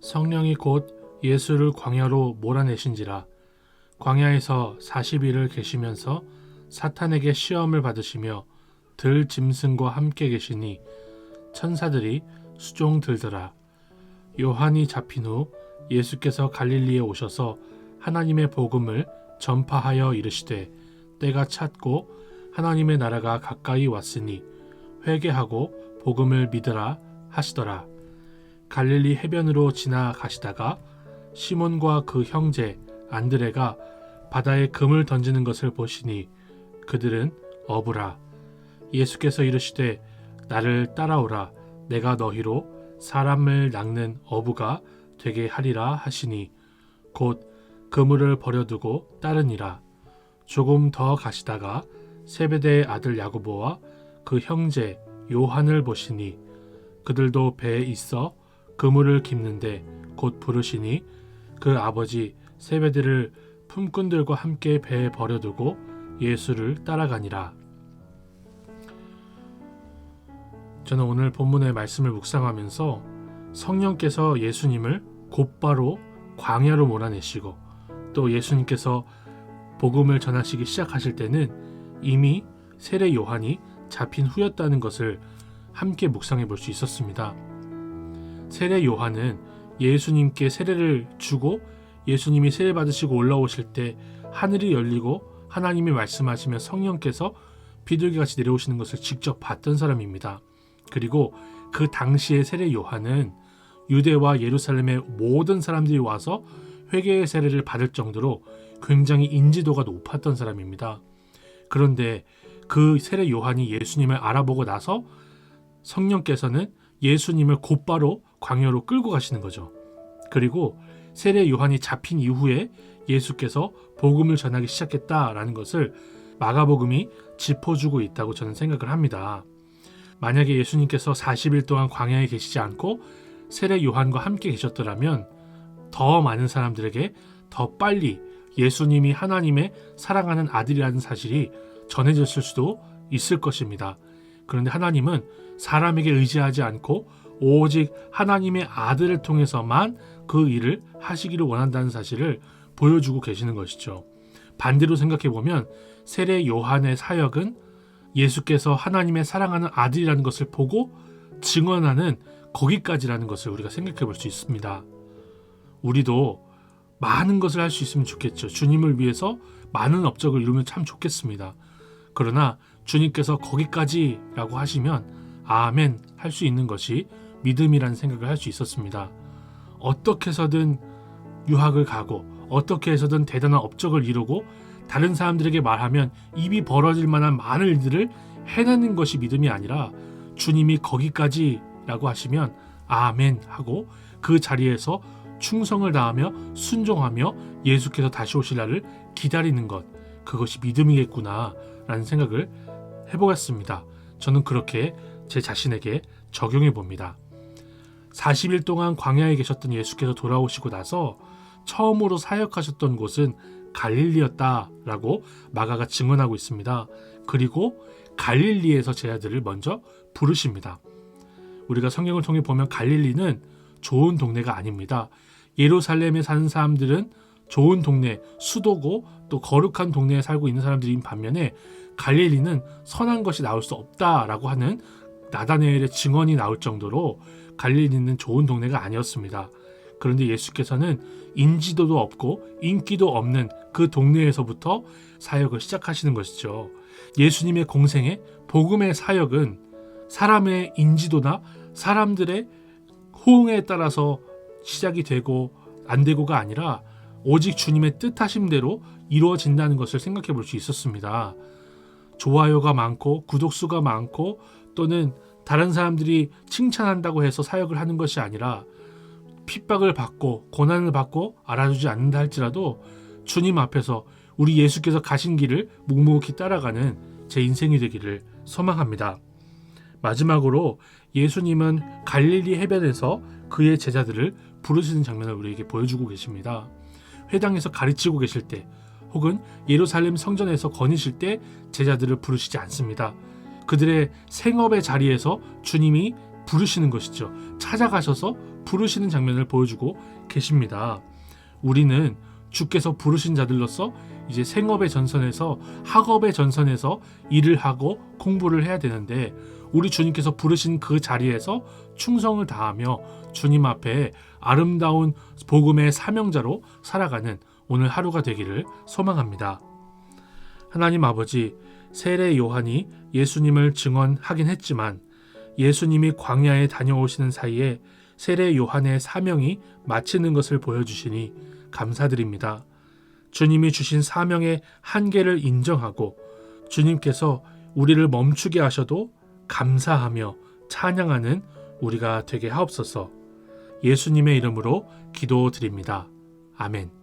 성령이 곧 예수를 광야로 몰아내신지라. 광야에서 40일을 계시면서 사탄에게 시험을 받으시며 들 짐승과 함께 계시니 천사들이 수종 들더라. 요한이 잡힌 후 예수께서 갈릴리에 오셔서 하나님의 복음을 전파하여 이르시되 때가 찼고 하나님의 나라가 가까이 왔으니 회개하고 복음을 믿으라 하시더라. 갈릴리 해변으로 지나가시다가 시몬과 그 형제 안드레가 바다에 금을 던지는 것을 보시니 그들은 어부라. 예수께서 이르시되 나를 따라오라. 내가 너희로 사람을 낚는 어부가 되게 하리라 하시니 곧 그물을 버려두고 따르니라. 조금 더 가시다가 세베대의 아들 야고보와 그 형제 요한을 보시니 그들도 배에 있어 그물을 깁는데 곧 부르시니 그 아버지 세베대를 품꾼들과 함께 배에 버려두고 예수를 따라가니라. 저는 오늘 본문의 말씀을 묵상하면서 성령께서 예수님을 곧바로 광야로 몰아내시고 또 예수님께서 복음을 전하시기 시작하실 때는 이미 세례 요한이 잡힌 후였다는 것을 함께 묵상해 볼 수 있었습니다. 세례 요한은 예수님께 세례를 주고 예수님이 세례 받으시고 올라오실 때 하늘이 열리고 하나님이 말씀하시며 성령께서 비둘기같이 내려오시는 것을 직접 봤던 사람입니다. 그리고 그 당시의 세례 요한은 유대와 예루살렘의 모든 사람들이 와서 회개의 세례를 받을 정도로 굉장히 인지도가 높았던 사람입니다. 그런데 그 세례 요한이 예수님을 알아보고 나서 성령께서는 예수님을 곧바로 광야로 끌고 가시는 거죠. 그리고 세례 요한이 잡힌 이후에 예수께서 복음을 전하기 시작했다라는 것을 마가복음이 짚어주고 있다고 저는 생각을 합니다. 만약에 예수님께서 40일 동안 광야에 계시지 않고 세례 요한과 함께 계셨더라면 더 많은 사람들에게 더 빨리 예수님이 하나님의 사랑하는 아들이라는 사실이 전해졌을 수도 있을 것입니다. 그런데 하나님은 사람에게 의지하지 않고 오직 하나님의 아들을 통해서만 그 일을 하시기를 원한다는 사실을 보여주고 계시는 것이죠. 반대로 생각해보면 세례 요한의 사역은 예수께서 하나님의 사랑하는 아들이라는 것을 보고 증언하는 거기까지라는 것을 우리가 생각해 볼 수 있습니다. 우리도 많은 것을 할 수 있으면 좋겠죠. 주님을 위해서 많은 업적을 이루면 참 좋겠습니다. 그러나 주님께서 거기까지라고 하시면 아멘 할 수 있는 것이 믿음이라는 생각을 할 수 있었습니다. 어떻게 해서든 유학을 가고 어떻게 해서든 대단한 업적을 이루고 다른 사람들에게 말하면 입이 벌어질 만한 많은 일들을 해내는 것이 믿음이 아니라 주님이 거기까지라고 하시면 아멘 하고 그 자리에서 충성을 다하며 순종하며 예수께서 다시 오실 날을 기다리는 것, 그것이 믿음이겠구나 라는 생각을 해보았습니다. 저는 그렇게 제 자신에게 적용해 봅니다. 40일 동안 광야에 계셨던 예수께서 돌아오시고 나서 처음으로 사역하셨던 곳은 갈릴리였다라고 마가가 증언하고 있습니다. 그리고 갈릴리에서 제 아들을 먼저 부르십니다. 우리가 성경을 통해 보면 갈릴리는 좋은 동네가 아닙니다. 예루살렘에 사는 사람들은 좋은 동네, 수도고 또 거룩한 동네에 살고 있는 사람들인 반면에 갈릴리는 선한 것이 나올 수 없다라고 하는 나다네엘의 증언이 나올 정도로 갈릴리는 좋은 동네가 아니었습니다. 그런데 예수께서는 인지도도 없고 인기도 없는 그 동네에서부터 사역을 시작하시는 것이죠. 예수님의 공생애, 복음의 사역은 사람의 인지도나 사람들의 호응에 따라서 시작이 되고 안 되고가 아니라 오직 주님의 뜻하심대로 이루어진다는 것을 생각해 볼 수 있었습니다. 좋아요가 많고 구독수가 많고 또는 다른 사람들이 칭찬한다고 해서 사역을 하는 것이 아니라 핍박을 받고 고난을 받고 알아주지 않는다 할지라도 주님 앞에서 우리 예수께서 가신 길을 묵묵히 따라가는 제 인생이 되기를 소망합니다. 마지막으로 예수님은 갈릴리 해변에서 그의 제자들을 부르시는 장면을 우리에게 보여주고 계십니다. 회당에서 가르치고 계실 때 혹은 예루살렘 성전에서 거니실 때 제자들을 부르시지 않습니다. 그들의 생업의 자리에서 주님이 부르시는 것이죠. 찾아가셔서 부르시는 장면을 보여주고 계십니다. 우리는 주께서 부르신 자들로서 이제 생업의 전선에서, 학업의 전선에서 일을 하고 공부를 해야 되는데, 우리 주님께서 부르신 그 자리에서 충성을 다하며 주님 앞에 아름다운 복음의 사명자로 살아가는 오늘 하루가 되기를 소망합니다. 하나님 아버지, 세례 요한이 예수님을 증언하긴 했지만 예수님이 광야에 다녀오시는 사이에 세례 요한의 사명이 마치는 것을 보여주시니 감사드립니다. 주님이 주신 사명의 한계를 인정하고 주님께서 우리를 멈추게 하셔도 감사하며 찬양하는 우리가 되게 하옵소서. 예수님의 이름으로 기도드립니다. 아멘.